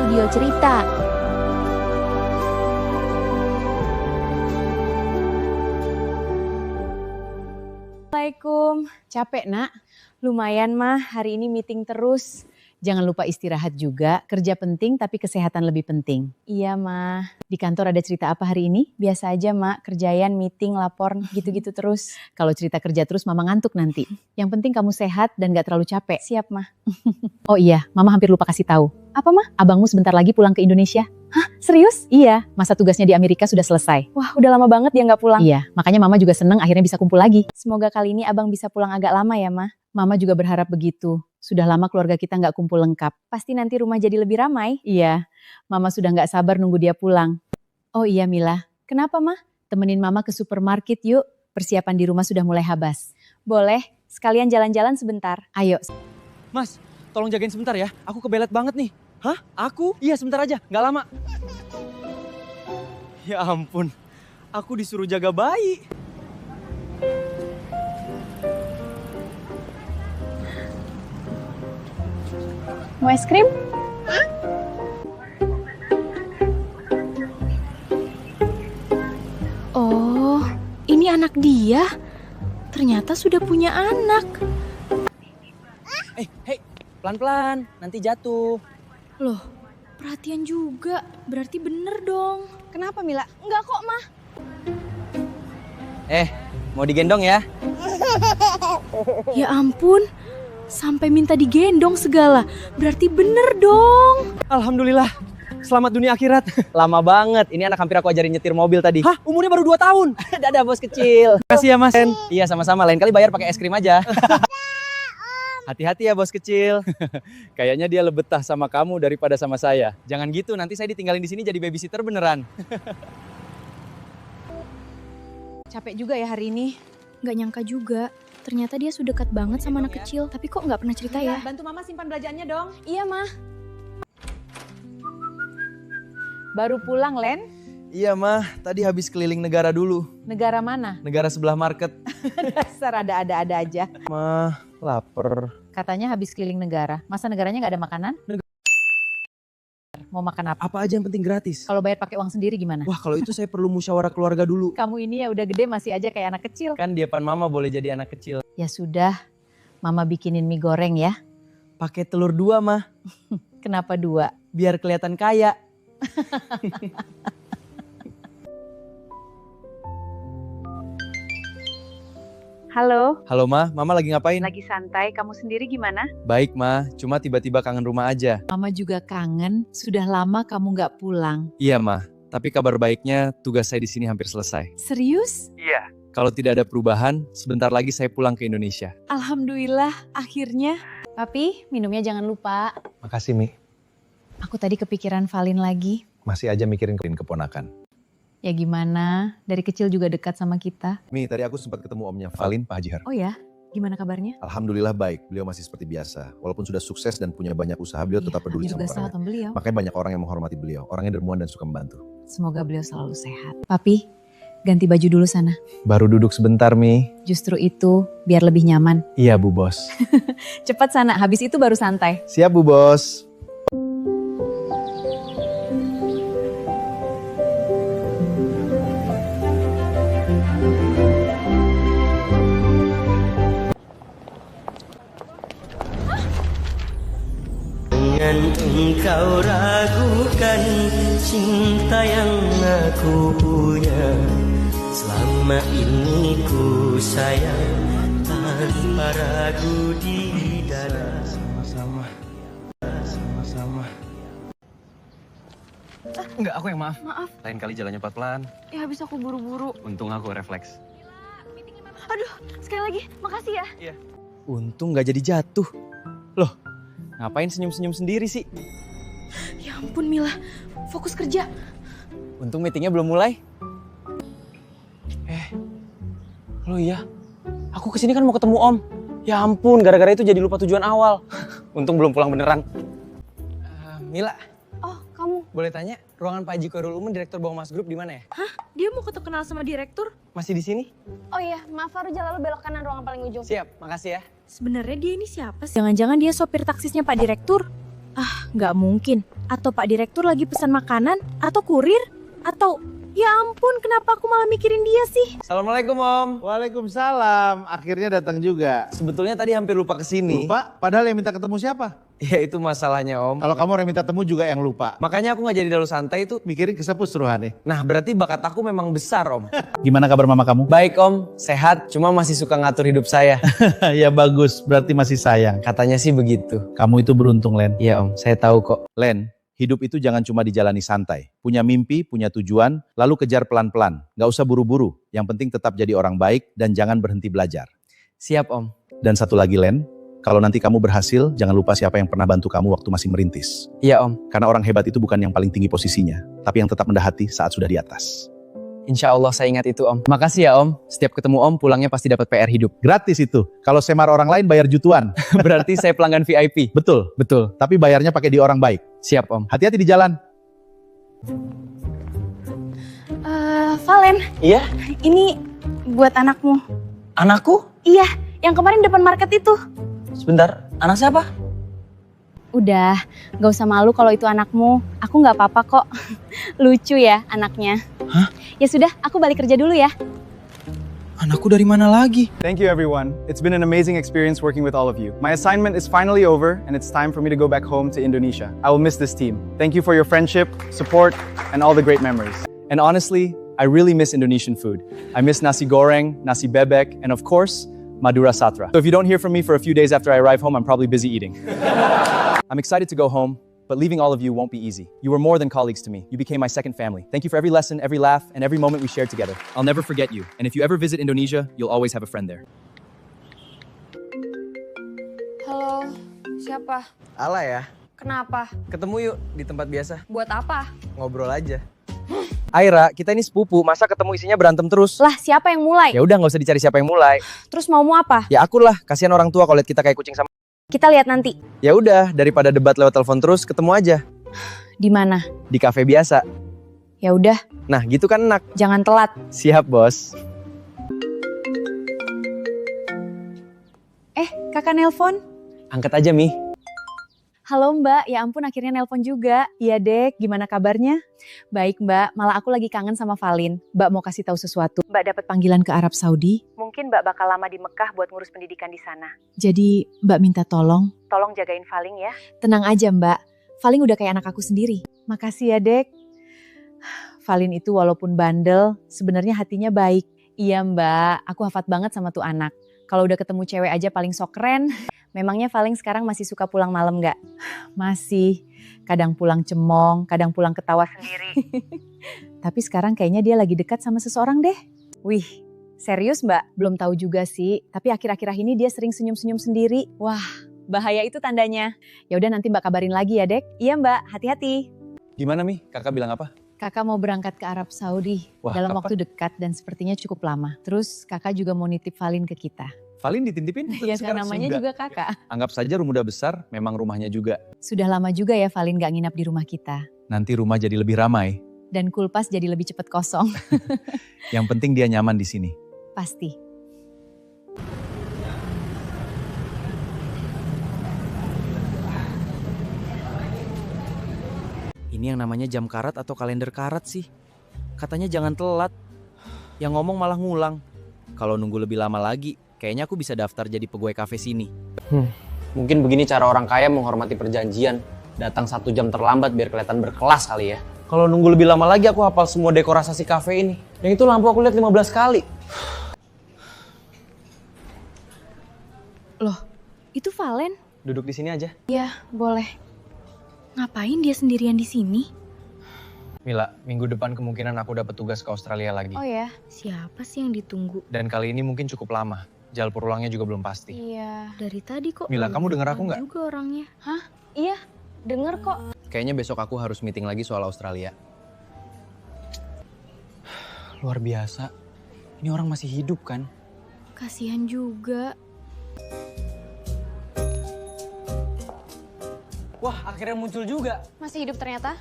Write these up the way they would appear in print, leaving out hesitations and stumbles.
Studio Cerita. Assalamualaikum. Capek, Nak? Lumayan mah, hari ini meeting terus. Jangan lupa istirahat juga. Kerja penting tapi kesehatan lebih penting. Iya mah, Di kantor ada cerita apa hari ini? biasa aja mak, kerjaan, meeting, lapor, gitu-gitu terus. Kalau cerita kerja terus mama ngantuk nanti. Yang penting kamu sehat dan gak terlalu capek. Siap mah. Oh iya, mama hampir lupa kasih tahu. Apa mah? Abangmu sebentar lagi pulang ke Indonesia. Serius? Iya, masa tugasnya di Amerika sudah selesai. Wah udah lama banget dia nggak pulang. Iya, makanya mama juga seneng akhirnya bisa kumpul lagi. Semoga kali ini abang bisa pulang agak lama ya mah. Mama juga berharap begitu. Sudah lama keluarga kita gak kumpul lengkap. Pasti nanti rumah jadi lebih ramai. Iya, mama sudah gak sabar nunggu dia pulang. Oh iya Mila, Kenapa mah? temenin mama ke supermarket yuk. Persiapan di rumah sudah mulai habas. Boleh, sekalian jalan-jalan sebentar. Ayo, Mas, tolong jagain sebentar ya. Aku kebelet banget nih. Hah? Aku? Iya sebentar aja, nggak lama. Ya ampun, aku disuruh jaga bayi. Mau es krim? Oh, ini anak dia. Ternyata sudah punya anak. Hei, pelan-pelan, nanti jatuh. Loh, perhatian juga. Berarti bener dong. Kenapa Mila? Enggak kok mah. Mau digendong ya? Ya ampun, sampai minta digendong segala. Berarti bener dong. Alhamdulillah, selamat dunia akhirat. Lama banget, ini anak hampir aku ajarin nyetir mobil tadi. Hah? Umurnya baru 2 tahun? Dadah bos kecil. Makasih ya mas. Iya sama-sama, lain kali bayar pakai es krim aja. Hati-hati ya bos kecil. Kayaknya dia lebih betah sama kamu daripada sama saya. Jangan gitu, nanti saya ditinggalin di sini jadi babysitter beneran. capek juga ya hari ini. Gak nyangka juga. Ternyata dia sudah dekat banget sama anak kecil. Tapi kok gak pernah cerita ya? Bantu mama simpan belanjaannya dong. Iya mah. Baru pulang Len? Iya mah, tadi habis keliling negara dulu. Negara mana? Negara sebelah market. Dasar ada-ada aja. Mah, lapar. Katanya habis keliling negara. Masa negaranya gak ada makanan? Mau makan apa? Apa aja yang penting gratis. Kalau bayar pakai uang sendiri gimana? Wah kalau itu saya perlu musyawarah keluarga dulu. Kamu ini ya udah gede masih aja kayak anak kecil. Kan di depan mama boleh jadi anak kecil. Ya sudah, mama bikinin mie goreng ya. Pakai telur 2 mah, Kenapa 2? biar kelihatan kaya. Halo, Halo mah, mama lagi ngapain? lagi santai. Kamu sendiri gimana? Baik mah, cuma tiba-tiba kangen rumah aja. Mama juga kangen. Sudah lama kamu gak pulang. Iya mah, tapi kabar baiknya tugas saya di sini hampir selesai. Serius? Iya. Kalau tidak ada perubahan, sebentar lagi saya pulang ke Indonesia. Alhamdulillah, akhirnya. Papi, minumnya jangan lupa. Makasih Mi, Aku tadi kepikiran Valin lagi. masih aja mikirin keponakan. Ya gimana, dari kecil juga dekat sama kita. Mi, tadi aku sempat ketemu omnya Valin, Pak Haji Har. Oh ya, gimana kabarnya? Alhamdulillah baik, beliau masih seperti biasa. Walaupun sudah sukses dan punya banyak usaha, beliau tetap peduli Aku sama juga salah orangnya. sama beliau. Makanya banyak orang yang menghormati beliau, orangnya dermawan dan suka membantu. Semoga beliau selalu sehat. Papi, ganti baju dulu sana. Baru duduk sebentar Mi. Justru itu biar lebih nyaman. Iya Bu Bos. Cepat sana, habis itu baru santai. Siap Bu Bos. Jangan engkau ragukan cinta yang aku punya. Selama ini ku sayang tanpa ragu di dada. Sama-sama. Enggak, aku yang maaf. Maaf. Lain kali jalannya pelan-pelan. Ya habis aku buru-buru. Untung aku refleks. Aduh, sekali lagi makasih ya. Untung gak jadi jatuh. Loh, ngapain senyum-senyum sendiri sih? Ya ampun Mila, fokus kerja. Untung meetingnya belum mulai. Lo iya, aku kesini kan mau ketemu Om. Ya ampun, gara-gara itu jadi lupa tujuan awal. Untung belum pulang beneran. Mila, Oh, kamu. boleh tanya ruangan Pak Haji Koirul Umen, Direktur Bawmas Group di mana ya? Dia mau kenal sama direktur? Masih di sini? Oh iya, maaf Faruja, lalu belok kanan ruangan paling ujung. Siap, makasih ya. Sebenarnya dia ini siapa sih? Jangan-jangan dia sopir taksisnya Pak Direktur? Ah, nggak mungkin. Atau Pak Direktur lagi pesan makanan? Atau kurir? Atau... Ya ampun, kenapa aku malah mikirin dia sih? Assalamualaikum Om. Waalaikumsalam, akhirnya datang juga. Sebetulnya tadi hampir lupa kesini. Lupa? Padahal yang minta ketemu siapa? Ya itu masalahnya Om. Kalau kamu yang minta temu juga yang lupa. Makanya aku gak jadi dalu santai itu. Mikirin kesepus Ruhani. Nah berarti bakat aku memang besar Om. Gimana kabar mama kamu? Baik Om, sehat. Cuma masih suka ngatur hidup saya. Ya bagus, berarti masih sayang. Katanya sih begitu. Kamu itu beruntung, Len. Iya Om, saya tahu kok. Len, hidup itu jangan cuma dijalani santai. Punya mimpi, punya tujuan, lalu kejar pelan-pelan. Gak usah buru-buru. Yang penting tetap jadi orang baik dan jangan berhenti belajar. Siap Om. Dan satu lagi Len, kalau nanti kamu berhasil, jangan lupa siapa yang pernah bantu kamu waktu masih merintis. Iya Om. Karena orang hebat itu bukan yang paling tinggi posisinya, tapi yang tetap rendah hati saat sudah di atas. Insya Allah saya ingat itu Om. Makasih ya Om. Setiap ketemu Om pulangnya pasti dapat PR hidup. Gratis itu. Kalau semar orang lain bayar jutuan. Berarti saya pelanggan VIP. Betul. Betul. Tapi bayarnya pakai di orang baik. Siap Om. Hati-hati di jalan. Valen, Iya? ini buat anakmu. Anakku? Iya, yang kemarin depan market itu. Sebentar, anak siapa? Udah, gak usah malu kalau itu anakmu. Aku gak apa-apa kok. Lucu ya anaknya. Hah? Ya sudah, aku balik kerja dulu ya. Anakku dari mana lagi? Thank you everyone. It's been an amazing experience working with all of you. My assignment is finally over and it's time for me to go back home to Indonesia. I will miss this team. Thank you for your friendship, support, and all the great memories. And honestly, I really miss Indonesian food. I miss nasi goreng, nasi bebek, and of course, Madura Satra. So if you don't hear from me for a few days after I arrive home, I'm probably busy eating. I'm excited to go home, but leaving all of you won't be easy. You were more than colleagues to me. You became my second family. Thank you for every lesson, every laugh, and every moment we shared together. I'll never forget you. And if you ever visit Indonesia, you'll always have a friend there. Halo, siapa? Ala ya. Kenapa? Ketemu yuk di tempat biasa. Buat apa? Ngobrol aja. Aira, kita ini sepupu. Masa ketemu isinya berantem terus? Lah, siapa yang mulai? Ya udah nggak usah dicari siapa yang mulai. Terus maumu apa? Ya aku lah. Kasihan orang tua kalau lihat kita kayak kucing sama. Kita lihat nanti. Ya udah, daripada debat lewat telepon terus, ketemu aja Di mana? di kafe biasa. Ya udah, Nah, gitu kan enak. jangan telat. Siap, Bos. Kakak nelpon. Angkat aja, Mi. Halo Mbak, ya ampun akhirnya nelpon juga. Iya Dek, gimana kabarnya? Baik Mbak, malah aku lagi kangen sama Valin. Mbak mau kasih tahu sesuatu. Mbak dapat panggilan ke Arab Saudi. Mungkin Mbak bakal lama di Mekah buat ngurus pendidikan di sana. Jadi Mbak minta tolong jagain Valin ya. Tenang aja Mbak, Valin udah kayak anak aku sendiri. Makasih ya Dek. Valin itu walaupun bandel, sebenarnya hatinya baik. Iya Mbak, aku hafat banget sama tuh anak. Kalau udah ketemu cewek aja paling sok keren. Memangnya Valin sekarang masih suka pulang malam nggak? Masih. Kadang pulang cemong, kadang pulang ketawa sendiri. Tapi sekarang kayaknya dia lagi dekat sama seseorang deh. Wih, serius Mbak? Belum tahu juga sih. Tapi akhir-akhir ini dia sering senyum-senyum sendiri. Wah, bahaya itu tandanya. Ya udah nanti Mbak kabarin lagi ya Dek. Iya Mbak, hati-hati. Gimana Mi? Kakak bilang apa? Kakak mau berangkat ke Arab Saudi Wah, dalam kapan? waktu dekat dan sepertinya cukup lama. Terus kakak juga mau nitip Valin ke kita. Valin dititipin? Ya kan namanya juga kakak. Anggap saja rumah udah besar, memang rumahnya juga. Sudah lama juga ya Valin gak nginap di rumah kita. Nanti rumah jadi lebih ramai. Dan kulpas jadi lebih cepat kosong. Yang penting dia nyaman di sini. Pasti. Ini yang namanya jam karat atau kalender karat sih. Katanya jangan telat. Yang ngomong malah ngulang. Kalau nunggu lebih lama lagi, kayaknya aku bisa daftar jadi pegawai kafe sini. Mungkin begini cara orang kaya menghormati perjanjian. Datang 1 jam terlambat biar kelihatan berkelas kali ya. Kalau nunggu lebih lama lagi aku hafal semua dekorasi kafe ini. Yang itu lampu aku lihat 15 kali. Loh, itu Valen? Duduk di sini aja. Ya, boleh. Ngapain dia sendirian di sini? Mila, minggu depan kemungkinan aku dapat tugas ke Australia lagi. Oh ya, siapa sih yang ditunggu? Dan kali ini mungkin cukup lama. Jalur pulangnya juga belum pasti. Iya, dari tadi kok. Mila, kamu denger aku lupa nggak? juga orangnya. Hah? Iya, denger kok. Kayaknya besok aku harus meeting lagi soal Australia. Luar biasa. Ini orang masih hidup kan? Kasihan juga. Wah, akhirnya muncul juga. Masih hidup ternyata.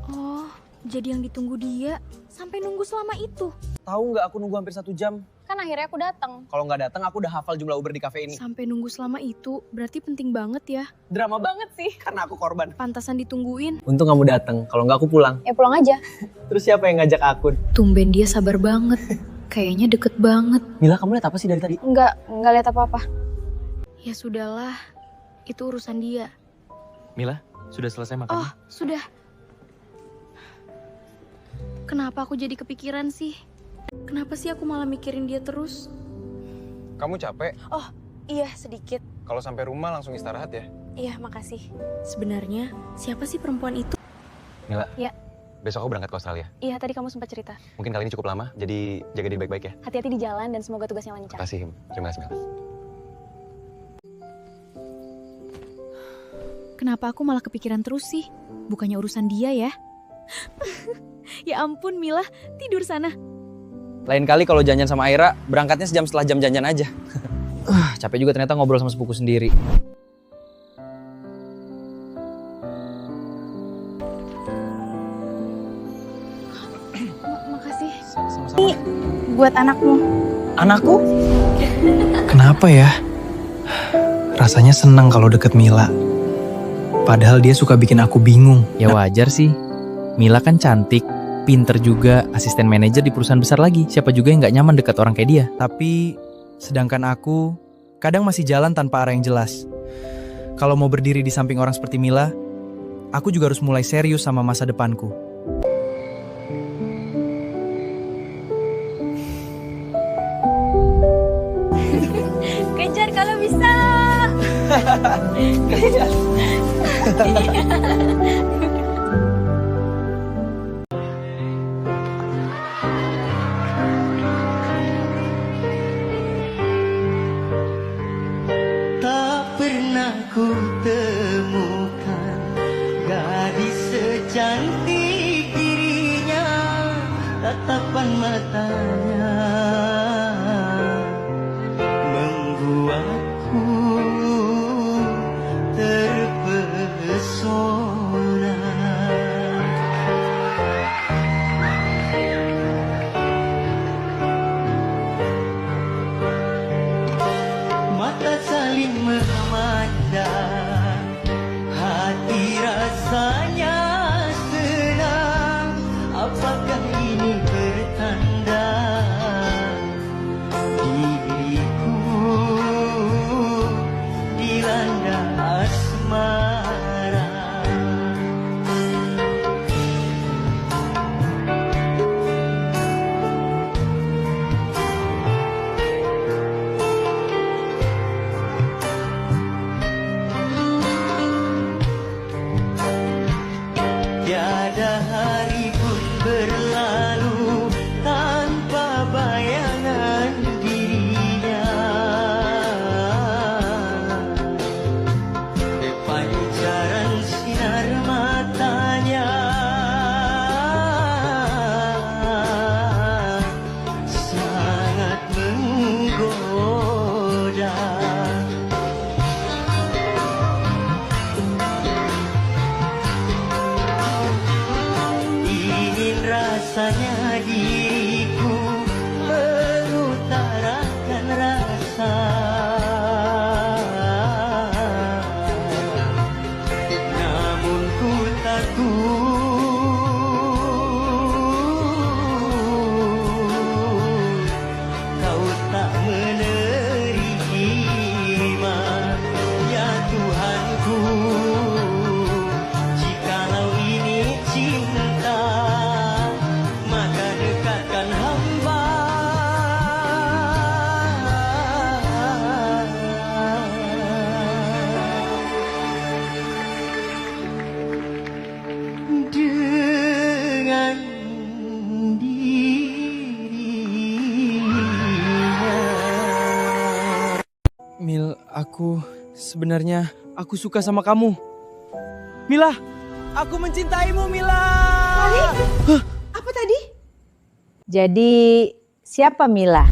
Oh, jadi yang ditunggu dia sampai nunggu selama itu. Tahu nggak aku nunggu hampir 1 jam? Kan akhirnya aku datang. Kalau nggak datang aku udah hafal jumlah Uber di cafe ini. Sampai nunggu selama itu, berarti penting banget ya. Drama banget sih, karena aku korban. Pantasan ditungguin. Untung kamu datang, kalau nggak aku pulang. Ya pulang aja. Terus siapa yang ngajak aku? Tumben dia sabar banget. Kayaknya deket banget. Mila, kamu lihat apa sih dari tadi? Enggak lihat apa-apa. Ya sudahlah, itu urusan dia. Mila, sudah selesai makan? Oh, sudah. Kenapa aku jadi kepikiran sih? Kenapa sih aku malah mikirin dia terus? Kamu capek? Oh, iya sedikit. Kalau sampai rumah langsung istirahat ya. Iya, makasih. Sebenarnya, siapa sih perempuan itu? Mila. Ya. Besok aku berangkat ke Australia. Iya, tadi kamu sempat cerita. Mungkin kali ini cukup lama, jadi jaga diri baik-baik ya. Hati-hati di jalan dan semoga tugasnya lancar. Terima kasih Mila. Kenapa aku malah kepikiran terus sih? Bukannya urusan dia ya? Ya ampun Mila, tidur sana. Lain kali kalau janjian sama Aira, berangkatnya sejam setelah jam janjian aja. Capek juga ternyata ngobrol sama sepupu sendiri. Makasih. Sama-sama. Buat anakmu. Anakku? Kenapa ya? Rasanya senang kalau deket Mila. Padahal dia suka bikin aku bingung. Ya wajar sih. Mila kan cantik, pinter juga, asisten manajer di perusahaan besar lagi. Siapa juga yang gak nyaman dekat orang kayak dia. Tapi, sedangkan aku kadang masih jalan tanpa arah yang jelas. Kalau mau berdiri di samping orang seperti Mila, aku juga harus mulai serius sama masa depanku. Kejar kalau bisa. Tak pernah ku temukan gadis secantik dirinya, tatapan matanya membuatku terpesona. Mata saling memandang, hati rasanya senang. Apakah ini bertanda diriku dilanda asmara? Tiada hari pun berlalu tanpa bayangan dirinya. Pancaran sinar matanya sangat menggoda. Ingin rasanya diriku mengutarakan rasa, namun ku takut kau tak menerima. Ya Tuhanku, jikalau ini cinta, maka dekatkan hamba. Dengan dirinya. Mil, sebenarnya aku suka sama kamu. Mila, aku mencintaimu Mila. Apa tadi? Jadi, siapa Mila?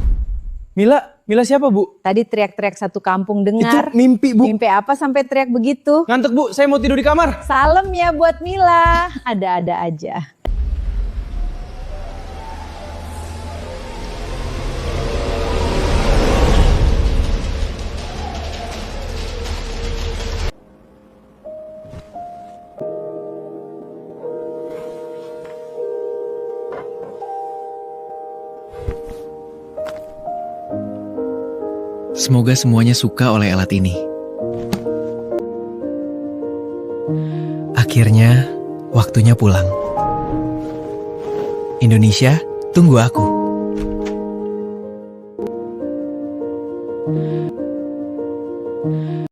Mila siapa Bu? Tadi teriak-teriak satu kampung dengar. Itu mimpi Bu. Mimpi apa sampai teriak begitu? Ngantuk Bu, saya mau tidur di kamar. Salam ya buat Mila. Ada-ada aja. Semoga semuanya suka oleh alat ini. Akhirnya, waktunya pulang. Indonesia, tunggu aku.